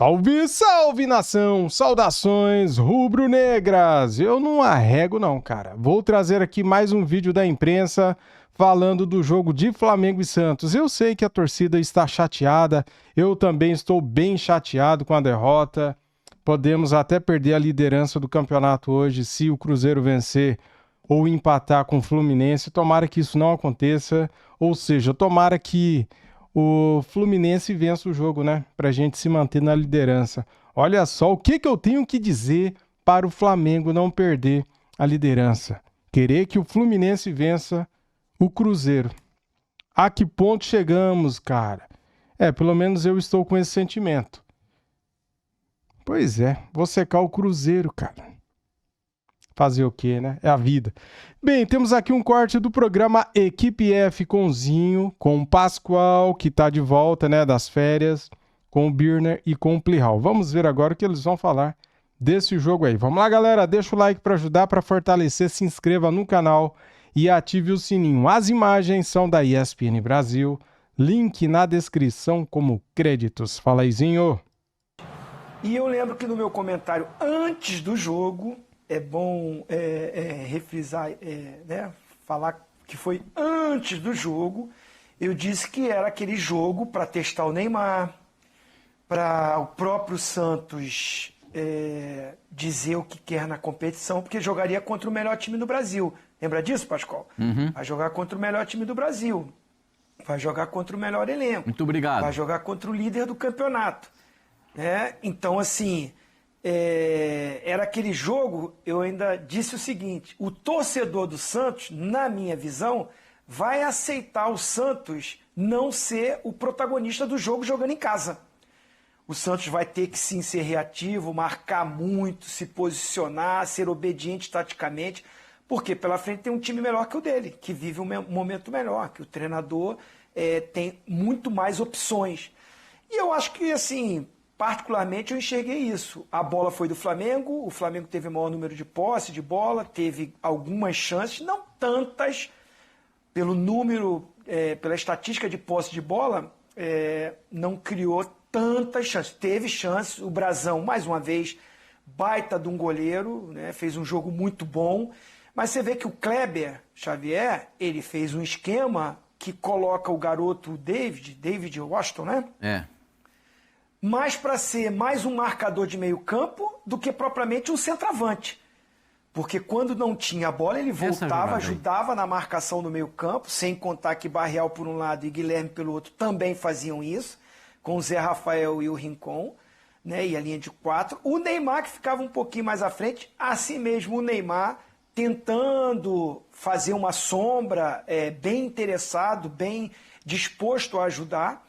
Salve, salve, nação! Saudações rubro-negras! Eu não arrego não, cara. Vou trazer aqui mais um vídeo da imprensa falando do jogo de Flamengo e Santos. Eu sei que a torcida está chateada, eu também estou bem chateado com a derrota. Podemos até perder a liderança do campeonato hoje se o Cruzeiro vencer ou empatar com o Fluminense. Tomara que isso não aconteça, ou seja, tomara que o Fluminense vença o jogo, né? Pra gente se manter na liderança. Olha só o que eu tenho que dizer para o Flamengo não perder a liderança. Querer que o Fluminense vença o Cruzeiro. A que ponto chegamos, cara? Pelo menos eu estou com esse sentimento. Pois é, vou secar o Cruzeiro, cara. Fazer o quê, né? É a vida. Bem, temos aqui um corte do programa Equipe F com o Zinho, com o Pascoal, que tá de volta, né, das férias, com o Birner e com o Plihal. Vamos ver agora o que eles vão falar desse jogo aí. Vamos lá, galera, deixa o like para ajudar, para fortalecer, se inscreva no canal e ative o sininho. As imagens são da ESPN Brasil, link na descrição como créditos. Fala aí, Zinho. E eu lembro que no meu comentário antes do jogo, é bom refrisar, né, falar que foi antes do jogo, eu disse que era aquele jogo para testar o Neymar, para o próprio Santos dizer o que quer na competição, porque jogaria contra o melhor time do Brasil. Lembra disso, Pascoal? Uhum. Vai jogar contra o melhor time do Brasil, vai jogar contra o melhor elenco. Muito obrigado. Vai jogar contra o líder do campeonato. Então, assim, era aquele jogo, eu ainda disse o seguinte, o torcedor do Santos, na minha visão, vai aceitar o Santos não ser o protagonista do jogo jogando em casa. O Santos vai ter que sim ser reativo, marcar muito, se posicionar, ser obediente taticamente, porque pela frente tem um time melhor que o dele, que vive um momento melhor, que o treinador tem muito mais opções. E eu acho que, assim, particularmente eu enxerguei isso. A bola foi do Flamengo, o Flamengo teve o maior número de posse de bola, teve algumas chances, não tantas, pelo número, pela estatística de posse de bola, não criou tantas chances. Teve chances, o Brazão, mais uma vez, baita de um goleiro, né, fez um jogo muito bom, mas você vê que o Kleber Xavier, ele fez um esquema que coloca o garoto David Washington, né? Mais para ser mais um marcador de meio campo do que propriamente um centroavante. Porque quando não tinha a bola, ele voltava, ajudava na marcação do meio campo, sem contar que Barreal por um lado e Guilherme pelo outro também faziam isso, com o Zé Rafael e o Rincon, né, e a linha de 4. O Neymar que ficava um pouquinho mais à frente, assim mesmo o Neymar tentando fazer uma sombra, bem interessado, bem disposto a ajudar,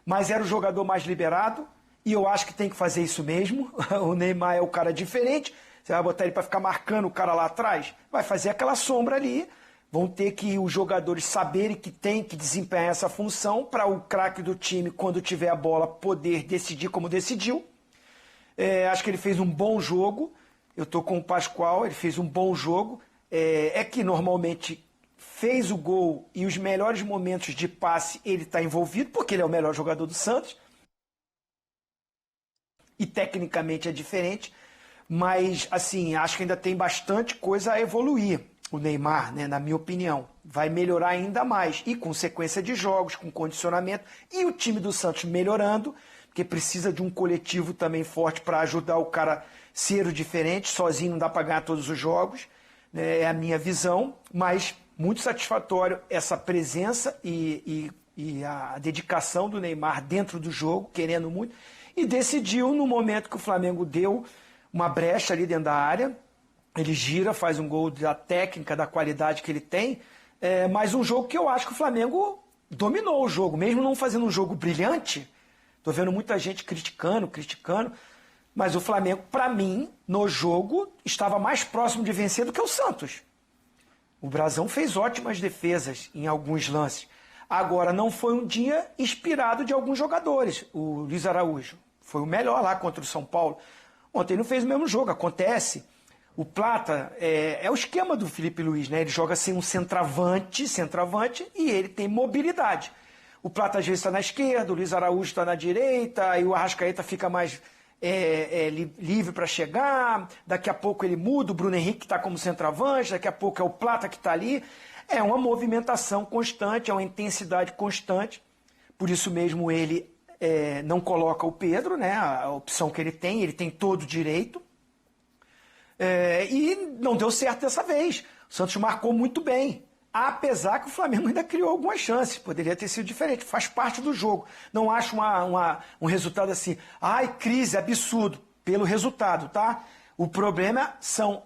mas era o jogador mais liberado, e eu acho que tem que fazer isso mesmo. O Neymar é o cara diferente, você vai botar ele para ficar marcando o cara lá atrás? Vai fazer aquela sombra ali, vão ter que os jogadores saberem que tem que desempenhar essa função para o craque do time, quando tiver a bola, poder decidir como decidiu. Acho que ele fez um bom jogo, eu estou com o Pascoal, ele fez um bom jogo, que normalmente fez o gol e os melhores momentos de passe ele está envolvido, porque ele é o melhor jogador do Santos. E tecnicamente é diferente, mas assim, acho que ainda tem bastante coisa a evoluir. O Neymar, né, na minha opinião, vai melhorar ainda mais. E com sequência de jogos, com condicionamento, e o time do Santos melhorando, porque precisa de um coletivo também forte para ajudar o cara a ser o diferente. Sozinho não dá para ganhar todos os jogos, né, é a minha visão, mas muito satisfatório essa presença e a dedicação do Neymar dentro do jogo, querendo muito, e decidiu no momento que o Flamengo deu uma brecha ali dentro da área, ele gira, faz um gol da técnica, da qualidade que ele tem, mas um jogo que eu acho que o Flamengo dominou o jogo, mesmo não fazendo um jogo brilhante. Tô vendo muita gente criticando, mas o Flamengo, para mim, no jogo, estava mais próximo de vencer do que o Santos. O Brazão fez ótimas defesas em alguns lances. Agora, não foi um dia inspirado de alguns jogadores. O Luiz Araújo foi o melhor lá contra o São Paulo. Ontem não fez o mesmo jogo, acontece. O Plata é o esquema do Felipe Luiz, né? Ele joga sem um centroavante, e ele tem mobilidade. o Plata às vezes está na esquerda, o Luiz Araújo está na direita, e o Arrascaeta fica mais livre para chegar, daqui a pouco ele muda, o Bruno Henrique está como centroavante, daqui a pouco é o Plata que está ali. É uma movimentação constante, é uma intensidade constante, por isso mesmo ele não coloca o Pedro, né, a opção que ele tem todo o direito, e não deu certo dessa vez. O Santos marcou muito bem, apesar que o Flamengo ainda criou algumas chances, poderia ter sido diferente, faz parte do jogo. Não acho um resultado assim, crise, absurdo, pelo resultado, tá? O problema são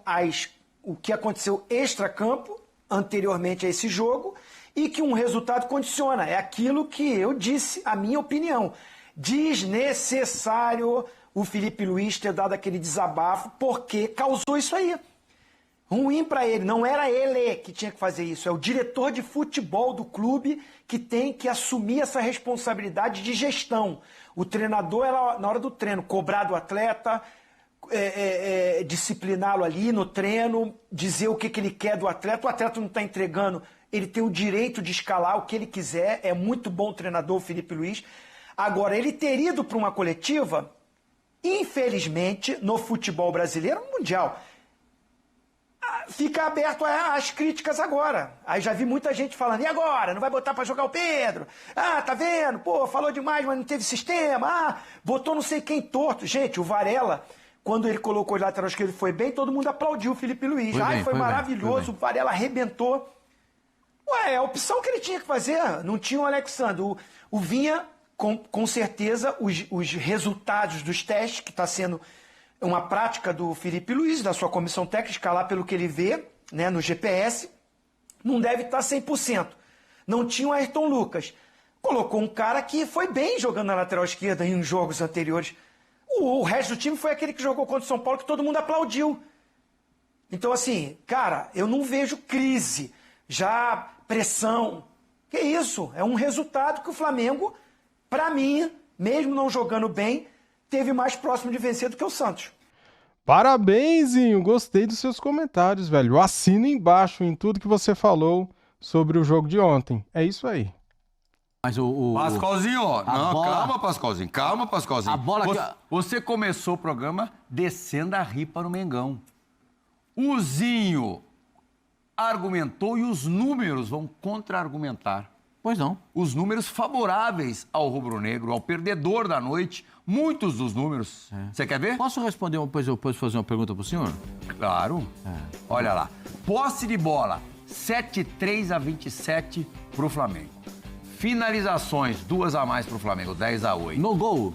o que aconteceu extra-campo, anteriormente a esse jogo, e que um resultado condiciona. É aquilo que eu disse, a minha opinião. Desnecessário o Felipe Luiz ter dado aquele desabafo, porque causou isso aí. Ruim para ele, não era ele que tinha que fazer isso, é o diretor de futebol do clube que tem que assumir essa responsabilidade de gestão. O treinador, na hora do treino, cobrar do atleta, discipliná-lo ali no treino, dizer o que ele quer do atleta. O atleta não está entregando, ele tem o direito de escalar o que ele quiser. É muito bom treinador o Felipe Luiz. Agora, ele ter ido para uma coletiva, infelizmente, no futebol brasileiro, no mundial, fica aberto às críticas agora. Aí já vi muita gente falando, e agora? Não vai botar para jogar o Pedro? Tá vendo? Pô, falou demais, mas não teve sistema. Botou não sei quem torto. Gente, o Varela, quando ele colocou o lateral esquerdo, foi bem, todo mundo aplaudiu o Felipe Luiz. Foi maravilhoso, o Varela arrebentou. É a opção que ele tinha que fazer. Não tinha o Alexandre. O Vinha, com certeza, os resultados dos testes, que está sendo uma prática do Felipe Luiz, da sua comissão técnica, lá pelo que ele vê, né, no GPS, não deve estar 100%. Não tinha o Ayrton Lucas. Colocou um cara que foi bem jogando na lateral esquerda em jogos anteriores. O resto do time foi aquele que jogou contra o São Paulo, que todo mundo aplaudiu. Então, assim, cara, eu não vejo crise, já pressão. Que isso? É um resultado que o Flamengo, para mim, mesmo não jogando bem, teve mais próximo de vencer do que o Santos. Parabéns, Zinho. Gostei dos seus comentários, velho. Eu assino embaixo em tudo que você falou sobre o jogo de ontem. É isso aí. Mas Pascoalzinho, calma, Pascoalzinho. Calma, Pascoalzinho. A bola Você começou o programa descendo a ripa no Mengão. O Zinho argumentou e os números vão contra-argumentar. Pois não. Os números favoráveis ao rubro-negro, ao perdedor da noite, muitos dos números. Você quer ver? Posso responder, depois fazer uma pergunta pro senhor? Claro. Olha lá. Posse de bola, 7-3-27 pro Flamengo. Finalizações, 2 a mais pro Flamengo, 10-8. No gol.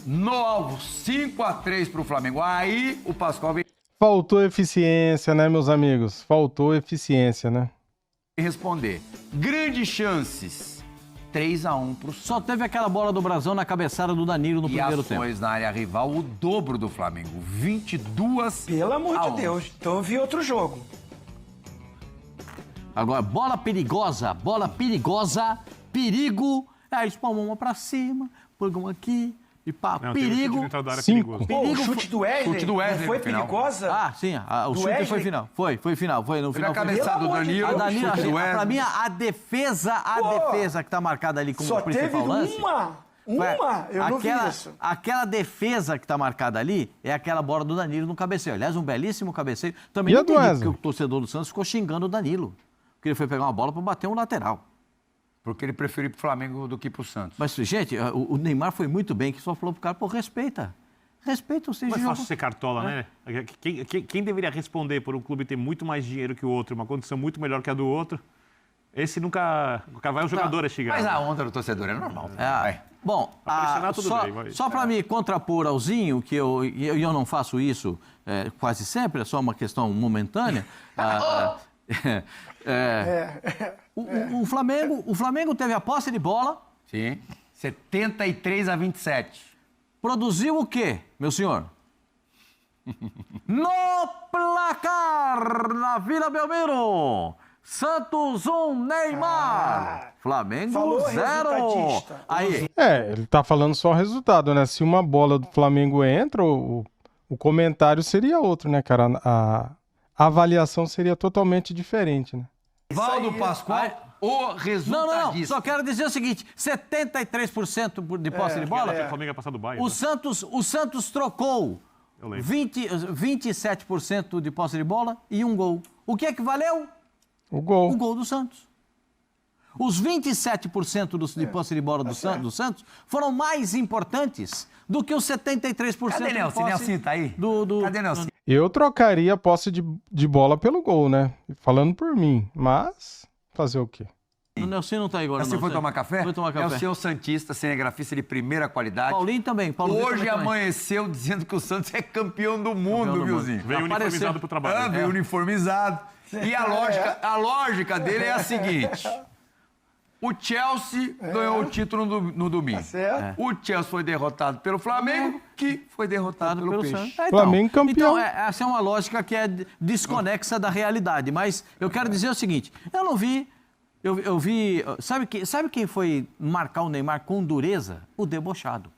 No alvo, 5-3 pro Flamengo. Aí o Pascoal vem Faltou eficiência, né, meus amigos? Faltou eficiência, né? responder. Grandes chances, 3-1 pro Só teve aquela bola do Brasão na cabeçada do Danilo no primeiro tempo. E ações na área rival, o dobro do Flamengo, 22 Pelo amor de Deus, então eu vi outro jogo. Agora, bola perigosa, perigo. Aí espalmou uma pra cima, pegou aqui e pá, Não, perigo. Dentro da área 5. perigoso. Pô, o chute do Wesley, Chute do Wesley não foi no final. perigosa? Ah, sim, o chute Wesley? foi final. Foi final. Foi no Teve a final. cabeçada do Pelo amor de Danilo, A Deus, Danilo, chute do pra Wesley. mim, a defesa que tá marcada ali como Só o principal teve lance. eu não vi isso. Aquela defesa que tá marcada ali é aquela bola do Danilo no cabeceio. Aliás, um belíssimo cabeceio. Também E não a do entendi Wesley? porque o torcedor do Santos ficou xingando o Danilo. Porque ele foi pegar uma bola para bater um lateral. Porque ele preferiu ir pro Flamengo do que pro Santos. Mas, gente, o Neymar foi muito bem, que só falou pro cara, pô, respeita. Respeita o seu Não é jogo. fácil ser cartola, né? Quem deveria responder por um clube ter muito mais dinheiro que o outro, uma condição muito melhor que a do outro? Esse nunca vai o jogador a chegar. Mas a onda do torcedor é normal. Vai. Bom, pressionar, tudo bem, vai. só para me contrapor ao Zinho, que eu não faço isso quase sempre, é só uma questão momentânea. O Flamengo teve a posse de bola, Sim. 73-27. produziu o quê, meu senhor? No placar na Vila Belmiro, Santos 1, Neymar. Flamengo falou 0. resultadista. Aí, Ele tá falando só o resultado, né? Se uma bola do Flamengo entra, o comentário seria outro, né, cara? A avaliação seria totalmente diferente, né? Valdo Pascoal, o resultadista. Não. Só quero dizer o seguinte: 73% de posse de bola. O Flamengo ia passar do Bayern. O Santos trocou Eu lembro. 27% de posse de bola e um gol. O que é que valeu? O gol. O gol do Santos. Os 27% de posse de bola do Santos foram mais importantes do que os 73% Cadê de Nelson? posse Nelson tá aí? Cadê Nelson? Eu trocaria a posse de bola pelo gol, né? Falando por mim. Mas, fazer o quê? O Nelson não tá aí agora, Você não. foi tomar café? Foi tomar É café. o senhor santista, cinegrafista de primeira qualidade. Paulinho também. Paulo Vitor Hoje também. amanheceu dizendo que o Santos é campeão do mundo, Campeão do Vilzinho. mundo. Veio Apareceu. uniformizado pro trabalho. Veio uniformizado. E a lógica dele é a seguinte. O Chelsea ganhou o título no domingo. Certo? O Chelsea foi derrotado pelo Flamengo, que foi derrotado pelo Peixe. Santos. Flamengo campeão. Então, essa é uma lógica que é desconexa da realidade. Mas eu quero dizer o seguinte: eu não vi. Eu vi. Sabe quem foi marcar o Neymar com dureza? O debochado.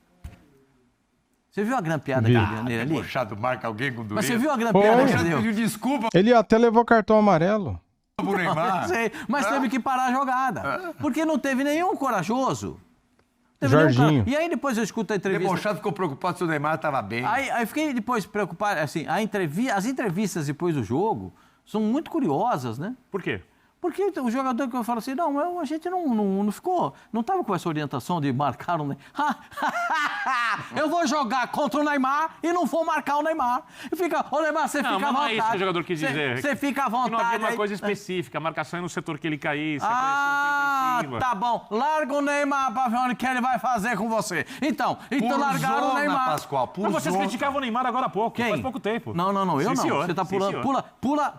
Você viu a grampeada que ele deu nele ali? Debochado marca alguém com dureza. Mas você viu a grampeada que ele Debochado deu? pediu desculpa Ele até levou cartão amarelo. pro Neymar. Sei, mas teve que parar a jogada. Porque não teve nenhum corajoso. Jorginho. E aí depois eu escuto a O entrevista. debochado ficou preocupado se o Neymar estava bem. Aí fiquei depois preocupado. Assim, as entrevistas depois do jogo são muito curiosas, né? Por quê? Porque o jogador que eu falo assim, não, a gente não ficou, não estava com essa orientação de marcar o Neymar. Eu vou jogar contra o Neymar e não vou marcar o Neymar. E fica, ô Neymar, você fica à Não vontade. é isso que o jogador quis dizer. Você fica à Que vontade. não havia uma aí- coisa específica, a marcação é no setor que ele caísse, a pressão feita em cima. Tá bom. Larga o Neymar pra ver o que ele vai fazer com você. Então Por largaram o zona, Neymar. Pascoal, por Mas vocês zona. criticavam o Neymar agora há pouco, Quem? faz pouco tempo. Não, eu Sim, não. senhor. Você tá Sim, pulando. senhor.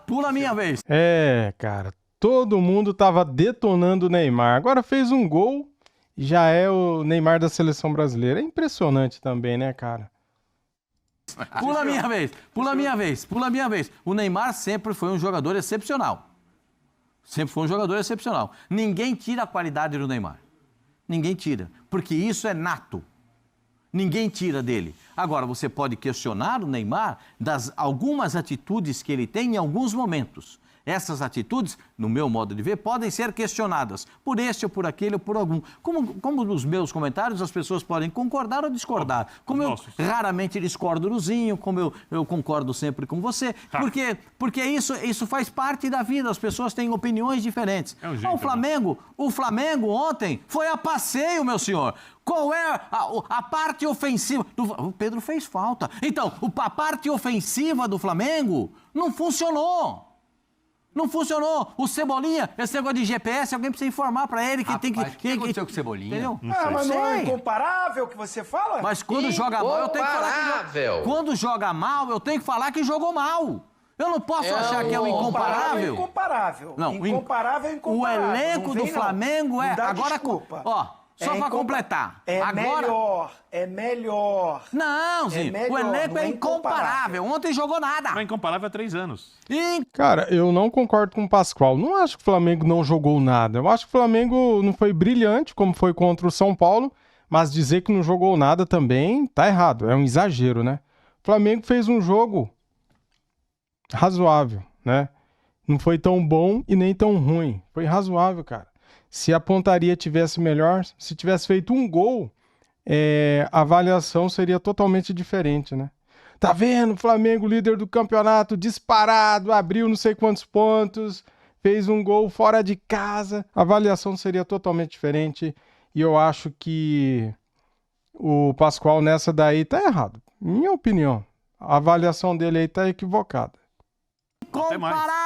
Pula a minha vez. É, cara. Todo mundo tava detonando o Neymar. Agora fez um gol e já é o Neymar da seleção brasileira. É impressionante também, né, cara? Pula a minha vez. O Neymar sempre foi um jogador excepcional. Ninguém tira a qualidade do Neymar. Ninguém tira. Porque isso é nato. Ninguém tira dele. Agora, você pode questionar o Neymar das algumas atitudes que ele tem em alguns momentos. Essas atitudes, no meu modo de ver, podem ser questionadas por este ou por aquele ou por algum. Como nos meus comentários as pessoas podem concordar ou discordar. Como eu raramente discordo do Zinho, como eu concordo sempre com você. Porque isso faz parte da vida, as pessoas têm opiniões diferentes. É um jeito, O Flamengo ontem foi a passeio, meu senhor. Qual é a parte ofensiva? O Pedro fez falta. Então, a parte ofensiva do Flamengo não funcionou. Não funcionou. O Cebolinha, esse negócio de GPS, alguém precisa informar pra ele que tem que... O que aconteceu com o Cebolinha? Entendeu? Mas não é Sei. incomparável o que você fala? Mas quando joga mal, eu tenho que falar que... Quando joga mal, eu tenho que falar que jogou mal. Eu não posso achar que é o incomparável. Incomparável. Não, Incomparável é incomparável. O elenco Não do vem, não. Flamengo é... Não dá Agora, desculpa. só pra completar. É Agora... melhor. Não, Zinho, melhor, o elenco não é é incomparável. Ontem jogou nada. Não é incomparável há 3 anos. Cara, eu não concordo com o Pascoal. Não acho que o Flamengo não jogou nada. Eu acho que o Flamengo não foi brilhante, como foi contra o São Paulo, mas dizer que não jogou nada também tá errado. É um exagero, né? O Flamengo fez um jogo razoável, né? Não foi tão bom e nem tão ruim. Foi razoável, cara. Se a pontaria tivesse melhor, se tivesse feito um gol, a avaliação seria totalmente diferente, né? Tá vendo? Flamengo, líder do campeonato, disparado, abriu não sei quantos pontos, fez um gol fora de casa. A avaliação seria totalmente diferente e eu acho que o Pascoal nessa daí tá errado. Minha opinião. A avaliação dele aí tá equivocada. Até mais. Incomparável.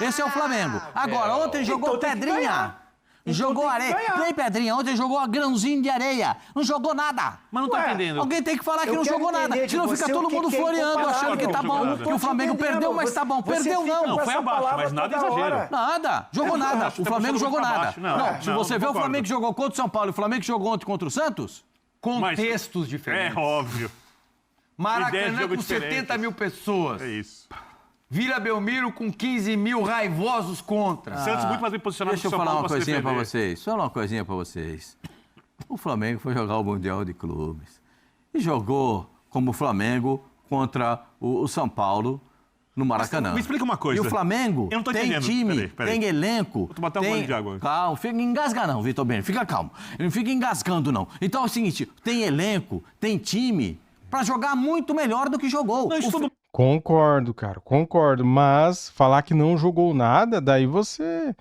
Esse é o Flamengo. Agora, ontem jogou Então tem que pedrinha. ganhar. Jogou Então tem que areia. ganhar. Tem pedrinha. Ontem jogou grãozinho de areia. Não jogou nada. Mas não tá Ué, entendendo. Alguém tem que falar que Eu não quero jogou nada. entender de Senão fica você todo o que mundo que é floreando, achando incomparável. que tá Não jogou bom. nada. Que o Flamengo perdeu, mas tá bom. Perdeu não. Não, foi abaixo, mas nada exagero. Nada. Jogou nada. O Flamengo jogou nada. Não, Se você vê o concordo. Flamengo jogou contra o São Paulo e o Flamengo jogou ontem contra o Santos, Contextos É diferentes. óbvio. Ideia de Maracanã jogo com diferente. 70 mil pessoas. É isso. Vila Belmiro com 15 mil raivosos contra. Santos muito mais bem posicionado deixa eu que o São falar Paulo uma pra se coisinha pra defender. vocês. Só uma coisinha pra vocês. O Flamengo foi jogar o Mundial de Clubes. E jogou como Flamengo contra o São Paulo no Maracanã. Me explica uma coisa. E o Flamengo Eu não tô tem entendendo. time, Peraí. tem elenco. Vou tomar até um gole de água. Calma, fica engasga não, Vitor Bene, fica calmo. Não fica engasgando não. Então é o seguinte, tem elenco, tem time pra jogar muito melhor do que jogou. Não, isso tudo... Concordo, cara, concordo. Mas falar que não jogou nada, daí você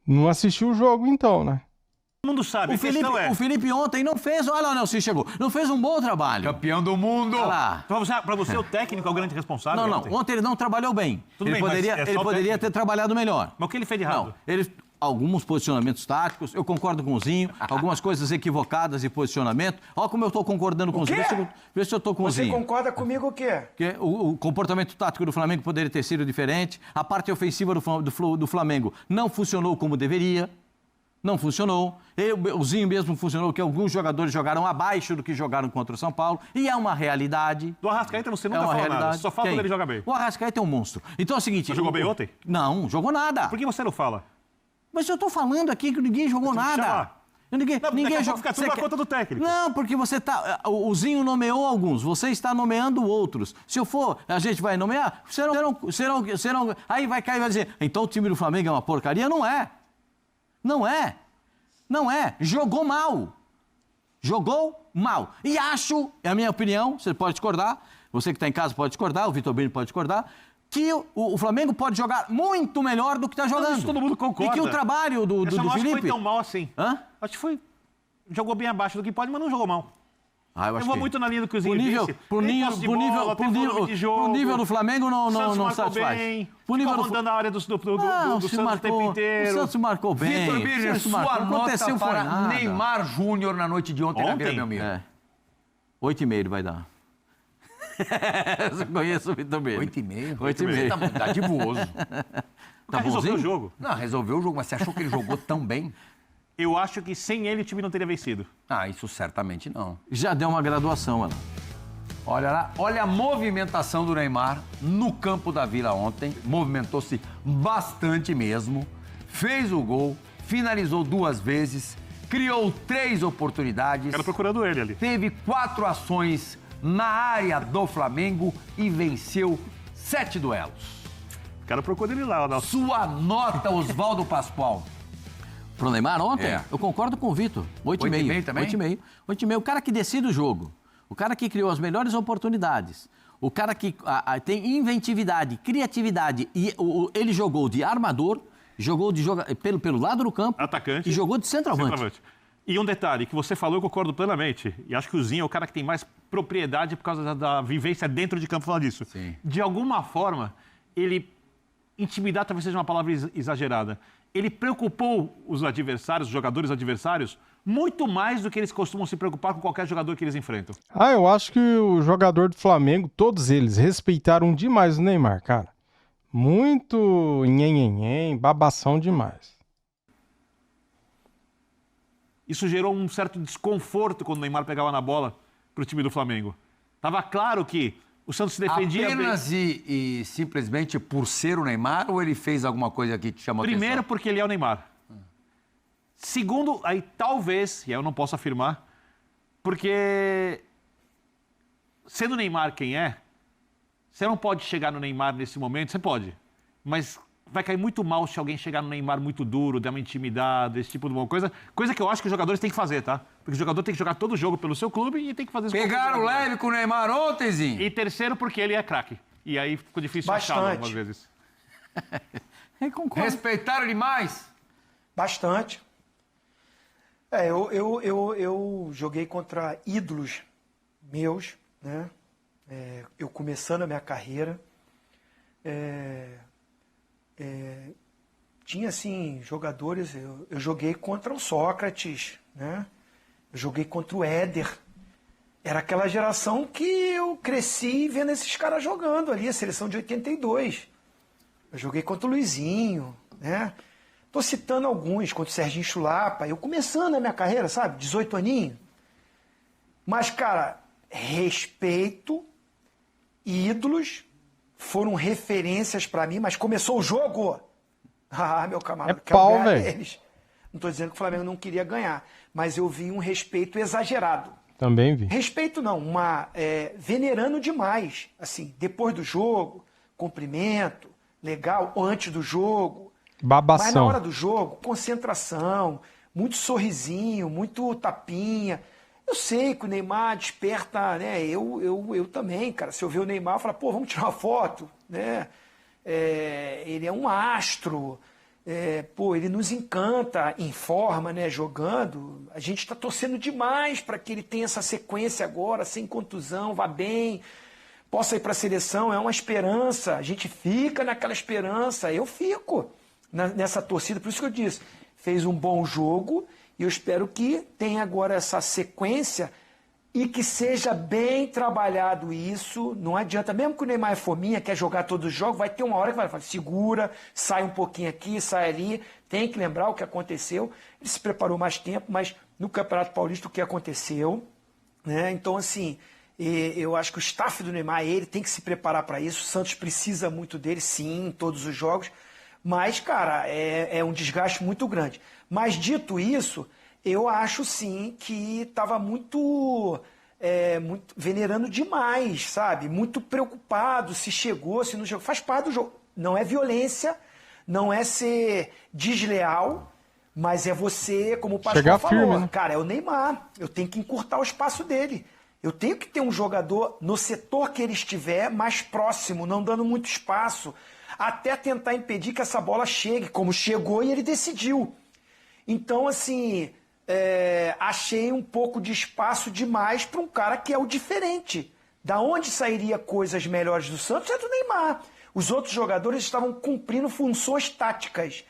não assistiu o jogo então, né? Todo mundo sabe. O Felipe ontem não fez, olha o Nelson chegou, não fez um bom trabalho. Campeão do mundo. Olha lá. Pra você, o técnico é o grande responsável. Não, ontem ele não trabalhou bem. Tudo Ele bem, mas poderia, é só ele o poderia técnico. ter trabalhado melhor. Mas o que ele fez de errado? Não, alguns posicionamentos táticos, eu concordo com o Zinho, algumas coisas equivocadas de posicionamento. Olha como eu estou concordando com o Zinho. Vê se eu estou com o Você Zinho. concorda comigo o quê? Porque o comportamento tático do Flamengo poderia ter sido diferente. A parte ofensiva do Flamengo não funcionou como deveria. Não funcionou. O Zinho mesmo funcionou, que alguns jogadores jogaram abaixo do que jogaram contra o São Paulo. E é uma realidade. Do Arrascaeta você É nunca uma falou realidade. nada. Só fala Quem? quando ele joga bem. O Arrascaeta é um monstro. Então é o seguinte... Mas jogou bem ontem? Não, jogou nada. Por que você não fala? Mas eu tô falando aqui que ninguém jogou Deixa eu nada. falar. Ninguém Não, daqui a pouco jogou. fica tudo na conta do técnico. Não, porque você tá. O Zinho nomeou alguns, você está nomeando outros. Se eu for, a gente vai nomear, serão. Aí vai cair e vai dizer, então o time do Flamengo é uma porcaria? Não é. Não é. Não é. Jogou mal. Jogou mal. E acho, é a minha opinião, você pode discordar, você que está em casa pode discordar, o Vitor Bini pode discordar, que o Flamengo pode jogar muito melhor do que está jogando. Isso todo mundo concorda. E que o trabalho do Eu só não acho que Felipe... foi tão mal assim. Hã? Acho que foi... Jogou bem abaixo do que pode, mas não jogou mal. Ah, eu Eu vou muito na linha do que o Zinho disse. Pro nível do Flamengo não satisfaz. Pro nível do rondando a área do Santos o tempo O inteiro. Santos marcou bem. Vitor Birner, Santos marcou. sua nota Aconteceu foi para nada. Neymar Júnior na noite de ontem na Ontem? Vila Belmiro. É. 8,5 ele vai dar. Eu conheço o Vitor Birner. 8,5? 8,5. Você tá dadivoso. Tá Resolveu bonzinho? o jogo. Não, resolveu o jogo, mas você achou que ele jogou tão bem? Eu acho que sem ele o time não teria vencido. Ah, isso certamente não. Já deu uma graduação, Ana. Olha lá, olha a movimentação do Neymar no campo da Vila ontem. Movimentou-se bastante mesmo. Fez o gol, finalizou 2 vezes, criou 3 oportunidades. Quero procurando ele ali. Teve 4 ações na área do Flamengo e venceu 7 duelos. Quero procurar ele lá, Nelson. Sua nota, Oswaldo Pascoal. Pro Neymar ontem? É. Eu concordo com o Vitor. 8,5 também? 8,5. 8,5. O cara que decide o jogo. O cara que criou as melhores oportunidades. O cara que tem inventividade, criatividade. E ele jogou de armador, jogou pelo lado do campo. Atacante. E jogou de centroavante. E um detalhe que você falou, eu concordo plenamente. E acho que o Zinho é o cara que tem mais propriedade por causa da vivência dentro de campo falar disso. Sim. De alguma forma, ele... Intimidar talvez seja uma palavra exagerada. Ele preocupou os adversários, os jogadores adversários, muito mais do que eles costumam se preocupar com qualquer jogador que eles enfrentam. Ah, eu acho que o jogador do Flamengo, todos eles, respeitaram demais o Neymar, cara. Muito nhenhenhen, babação demais. Isso gerou um certo desconforto quando o Neymar pegava na bola para o time do Flamengo. Tava claro que o Santos se defendia Apenas bem. e simplesmente por ser o Neymar ou ele fez alguma coisa que te chamou Primeiro, atenção? porque ele é o Neymar. Segundo, aí talvez, e aí eu não posso afirmar, porque sendo o Neymar quem é, você não pode chegar no Neymar nesse momento, você pode, mas vai cair muito mal se alguém chegar no Neymar muito duro, dar uma intimidade, esse tipo de uma coisa. Coisa que eu acho que os jogadores têm que fazer, tá? Porque o jogador tem que jogar todo o jogo pelo seu clube e tem que fazer isso. Pegaram leve com o Neymar ontem, Zinho? E terceiro, porque ele é craque. E aí ficou difícil achá-lo Bastante. algumas vezes. Eu concordo. Respeitaram demais? Bastante. Eu joguei contra ídolos meus, né? Eu começando a minha carreira. Tinha, assim, jogadores... Eu joguei contra o Sócrates, né? Eu joguei contra o Éder. Era aquela geração que eu cresci vendo esses caras jogando ali, a seleção de 82. Eu joguei contra o Luizinho, né? Tô citando alguns, contra o Serginho Chulapa. Eu começando a minha carreira, sabe? 18 aninhos. Mas, cara, respeito, ídolos, foram referências pra mim, mas começou o jogo. Ah, meu camarada, É pau, quero ganhar velho. deles. Não tô dizendo que o Flamengo não queria ganhar, mas eu vi um respeito exagerado. Também vi. Respeito não, venerando demais. Assim, depois do jogo, cumprimento, legal, antes do jogo. Babação. Mas na hora do jogo, concentração, muito sorrisinho, muito tapinha. Eu sei que o Neymar desperta, né? Eu também, cara. Se eu ver o Neymar, eu falo, pô, vamos tirar uma foto, né? Ele é um astro. Ele nos encanta em forma, né, jogando. A gente está torcendo demais para que ele tenha essa sequência agora, sem contusão, vá bem, possa ir para a seleção, é uma esperança. A gente fica naquela esperança, eu fico nessa torcida. Por isso que eu disse, fez um bom jogo e eu espero que tenha agora essa sequência e que seja bem trabalhado isso. Não adianta, mesmo que o Neymar é fominha, quer jogar todos os jogos, vai ter uma hora que vai falar, segura, sai um pouquinho aqui, sai ali. Tem que lembrar o que aconteceu. Ele se preparou mais tempo, mas no Campeonato Paulista o que aconteceu, né? Então, assim, eu acho que o staff do Neymar, ele tem que se preparar para isso. O Santos precisa muito dele, sim, em todos os jogos. Mas, cara, é um desgaste muito grande. Mas, dito isso, eu acho, sim, que estava muito venerando demais, sabe? Muito preocupado se chegou, se não chegou. Faz parte do jogo. Não é violência, não é ser desleal, mas é você, como o pastor chegar falou, firme, né? Cara, é o Neymar. Eu tenho que encurtar o espaço dele. Eu tenho que ter um jogador no setor que ele estiver mais próximo, não dando muito espaço, até tentar impedir que essa bola chegue, como chegou e ele decidiu. Então, assim, achei um pouco de espaço demais para um cara que é o diferente. Da onde sairia coisas melhores do Santos é do Neymar. Os outros jogadores estavam cumprindo funções táticas.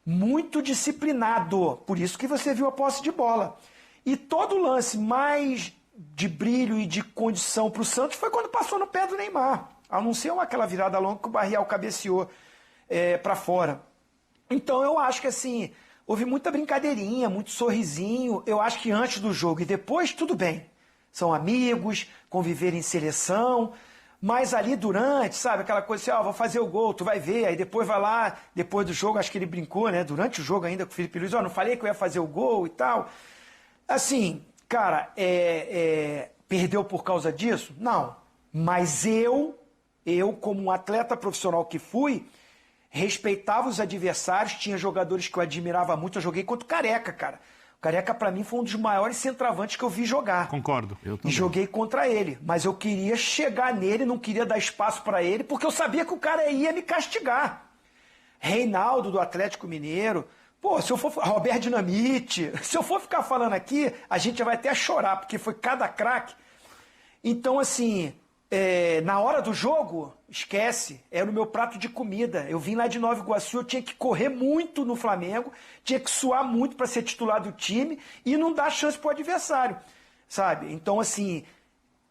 Muito disciplinado. Por isso que você viu a posse de bola. E todo lance mais de brilho e de condição para o Santos foi quando passou no pé do Neymar. A não ser aquela virada longa que o Barrial cabeceou para fora. Então eu acho que assim, houve muita brincadeirinha, muito sorrisinho. Eu acho que antes do jogo e depois tudo bem. São amigos, conviver em seleção. Mas ali durante, sabe, aquela coisa assim, vou fazer o gol, tu vai ver. Aí depois vai lá, depois do jogo, acho que ele brincou, né? Durante o jogo ainda com o Felipe Luiz, não falei que eu ia fazer o gol e tal. Assim, cara, perdeu por causa disso? Não. Mas eu, como um atleta profissional que fui, respeitava os adversários, tinha jogadores que eu admirava muito. Eu joguei contra o Careca, cara. O Careca, pra mim, foi um dos maiores centroavantes que eu vi jogar. Concordo. E joguei contra ele. Mas eu queria chegar nele, não queria dar espaço pra ele, porque eu sabia que o cara ia me castigar. Reinaldo, do Atlético Mineiro. Pô, se eu for... Roberto Dinamite. Se eu for ficar falando aqui, a gente vai até a chorar, porque foi cada craque. Então, assim... na hora do jogo, esquece, era o meu prato de comida. Eu vim lá de Nova Iguaçu, eu tinha que correr muito no Flamengo, tinha que suar muito para ser titular do time e não dar chance pro adversário, sabe? Então, assim,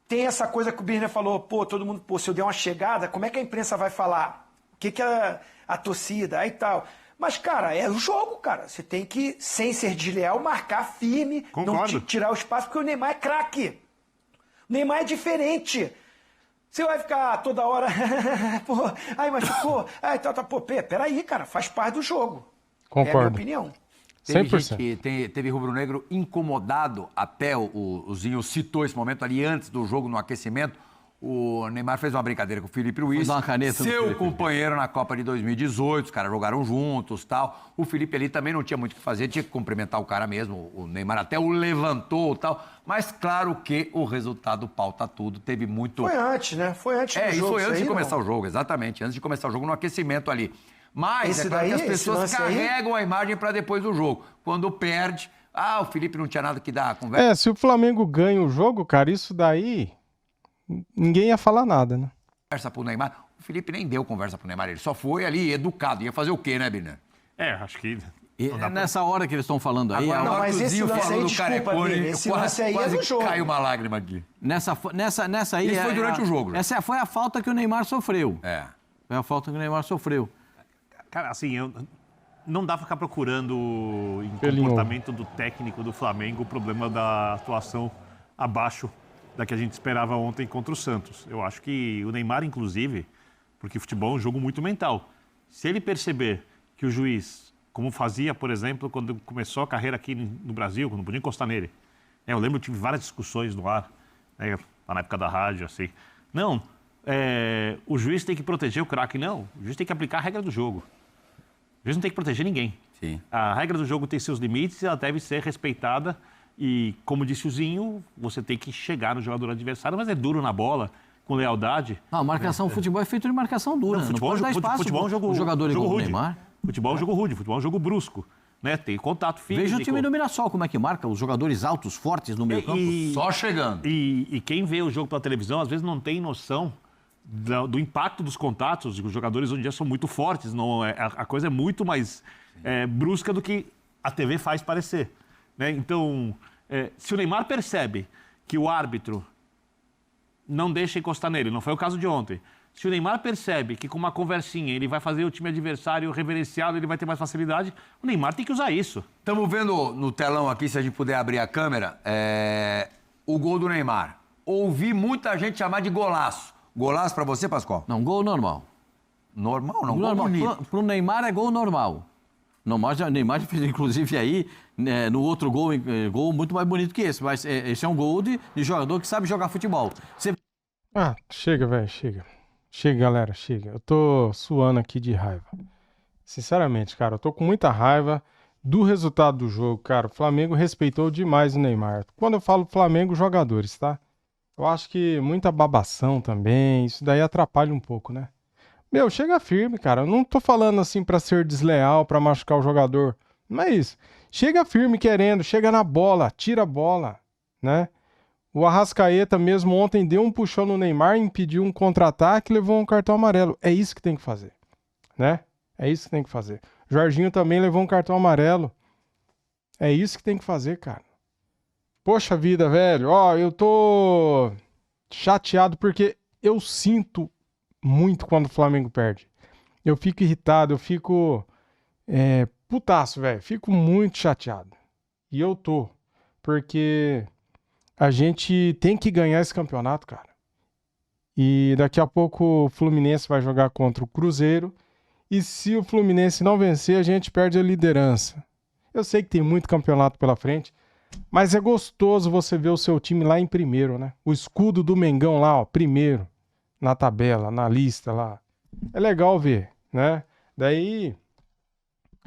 tem essa coisa que o Birner falou, todo mundo, se eu der uma chegada, como é que a imprensa vai falar? O que a torcida, aí tal... Mas, cara, é o jogo, cara. Você tem que, sem ser desleal, marcar firme, Concordo. não tirar o espaço, porque o Neymar é craque. O Neymar é diferente. Você vai ficar toda hora, aí machucou, peraí, cara, faz parte do jogo. Concordo. É a minha opinião. Teve 100%. gente que teve rubro-negro incomodado, até o Zinho citou esse momento ali antes do jogo, no aquecimento. O Neymar fez uma brincadeira com o Felipe Luiz, Dar uma caneta no seu Felipe. companheiro na Copa de 2018, os caras jogaram juntos, tal. O Felipe ali também não tinha muito o que fazer, tinha que cumprimentar o cara mesmo. O Neymar até o levantou, tal. Mas claro que o resultado pauta tudo, teve muito... Foi antes, né? Foi antes do isso jogo. foi antes aí, de começar não. o jogo, exatamente. Antes de começar o jogo, no aquecimento ali. Mas Esse é claro daí, que as esse pessoas lance aí? carregam a imagem para depois do jogo. Quando perde, o Felipe não tinha nada que dar conversa. Se o Flamengo ganha o jogo, cara, isso daí ninguém ia falar nada, né? Conversa pro Neymar. O Felipe nem deu conversa pro Neymar, ele só foi ali educado. Ia fazer o quê, né, Birner? Acho que... Nessa hora que eles estão falando aí, Agora, não, na hora mas que o esse Zinho lance falou aí, do desculpa, Carecone, Birner, esse lance aí é quase do jogo. caiu uma lágrima aqui. nessa aí... Isso foi durante o jogo, né? Essa foi a falta que o Neymar sofreu. Foi a falta que o Neymar sofreu. Cara, assim, não dá pra ficar procurando em Pelinho. comportamento do técnico do Flamengo o problema da atuação abaixo da que a gente esperava ontem contra o Santos. Eu acho que o Neymar, inclusive, porque futebol é um jogo muito mental. Se ele perceber que o juiz, como fazia, por exemplo, quando começou a carreira aqui no Brasil, quando não podia encostar nele. Eu lembro que tive várias discussões no ar, lá na época da rádio, assim. Não, o juiz tem que proteger o craque. Não, o juiz tem que aplicar a regra do jogo. O juiz não tem que proteger ninguém. Sim. A regra do jogo tem seus limites e ela deve ser respeitada. E, como disse o Zinho, você tem que chegar no jogador adversário, mas é duro na bola, com lealdade. Não, marcação, futebol é feito de marcação dura. Não pode dar espaço futebol é um jogo, o jogador igual o rude. Neymar. Futebol é um jogo rude, futebol é um jogo brusco. Né? Tem contato físico. Veja o time do Mirassol, como é que marca, os jogadores altos, fortes no meio campo. Só chegando. E quem vê o jogo pela televisão, às vezes não tem noção do impacto dos contatos. Os jogadores hoje em dia são muito fortes, não, a coisa é muito mais brusca do que a TV faz parecer. Né? Então, se o Neymar percebe que o árbitro não deixa encostar nele, não foi o caso de ontem. Se o Neymar percebe que com uma conversinha ele vai fazer o time adversário reverenciado, ele vai ter mais facilidade, o Neymar tem que usar isso. Estamos vendo no telão aqui, se a gente puder abrir a câmera, o gol do Neymar. Ouvi muita gente chamar de golaço. Golaço pra você, Pascoal? Não, gol normal. Normal, não. Normal. Gol bonito. Pro Neymar é gol normal. Neymar fez, inclusive, aí, no outro gol muito mais bonito que esse. Mas esse é um gol de jogador que sabe jogar futebol. Chega, velho, chega. Chega, galera, chega. Eu tô suando aqui de raiva. Sinceramente, cara, eu tô com muita raiva do resultado do jogo, cara. O Flamengo respeitou demais o Neymar. Quando eu falo Flamengo, jogadores, tá? Eu acho que muita babação também, isso daí atrapalha um pouco, né? Meu, chega firme, cara. Eu não tô falando assim pra ser desleal, pra machucar o jogador. Não é isso. Chega firme querendo, chega na bola, tira a bola, né? O Arrascaeta mesmo ontem deu um puxão no Neymar, impediu um contra-ataque e levou um cartão amarelo. É isso que tem que fazer, né? É isso que tem que fazer. Jorginho também levou um cartão amarelo. É isso que tem que fazer, cara. Poxa vida, velho. Ó, eu tô chateado porque eu sinto muito quando o Flamengo perde. Eu fico irritado, eu fico putaço, velho. Fico muito chateado. E eu tô, porque a gente tem que ganhar esse campeonato, cara. E daqui a pouco o Fluminense vai jogar contra o Cruzeiro. E se o Fluminense não vencer, a gente perde a liderança. Eu sei que tem muito campeonato pela frente, mas é gostoso você ver o seu time lá em primeiro, né? O escudo do Mengão lá, ó, primeiro, na tabela, na lista lá. É legal ver, né? Daí,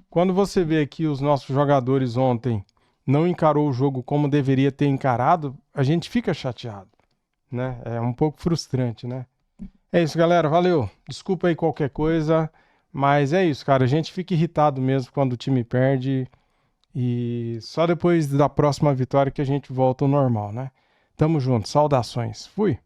quando você vê que os nossos jogadores ontem não encarou o jogo como deveria ter encarado, a gente fica chateado, né? É um pouco frustrante, né? É isso, galera. Valeu. Desculpa aí qualquer coisa, mas é isso, cara. A gente fica irritado mesmo quando o time perde e só depois da próxima vitória que a gente volta ao normal, né? Tamo junto. Saudações. Fui.